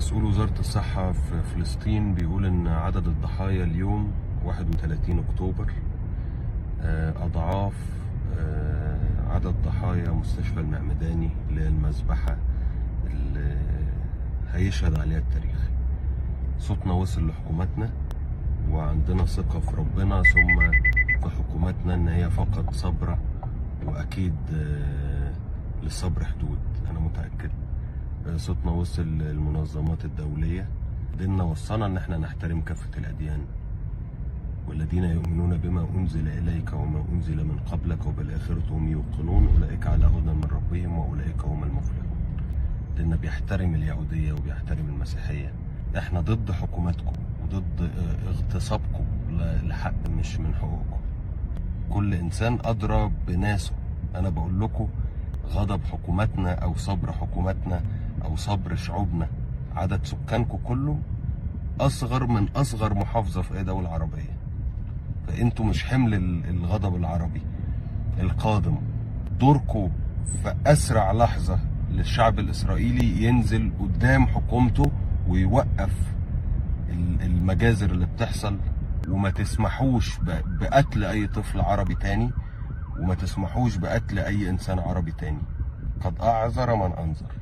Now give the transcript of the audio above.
مسؤول وزارة الصحة في فلسطين بيقول إن عدد الضحايا اليوم 31 أكتوبر أضعاف عدد ضحايا مستشفى المعمداني اللي هي المذبحة اللي هيشهد عليها التاريخ. صوتنا وصل لحكوماتنا وعندنا ثقة في ربنا ثم في حكوماتنا إن هي فقط صبرة، وأكيد للصبر حدود، أنا متأكد. صوتنا وصل للمنظمات الدولية، ديننا وصانا ان احنا نحترم كافة الأديان، والذين يؤمنون بما أنزل إليك وما أنزل من قبلك وبالآخرة هم يوقنون أولئك على هدى من ربهم وأولئك هم المفلحون. ديننا بيحترم اليهودية وبيحترم المسيحية. احنا ضد حكوماتكم وضد اغتصابكم لحق مش من حقوقكم. كل إنسان أدرى بناسه. أنا بقول لكم غضب حكوماتنا أو صبر حكوماتنا أو صبر شعوبنا، عدد سكانكم كله أصغر من أصغر محافظة في أي دولة عربية، فأنتوا مش حمل الغضب العربي القادم. دوركم في أسرع لحظة للشعب الإسرائيلي ينزل قدام حكومته ويوقف المجازر اللي بتحصل، وما تسمحوش بقتل أي طفل عربي تاني، وما تسمحوش بقتل أي إنسان عربي تاني. قد أعذر من أنذر.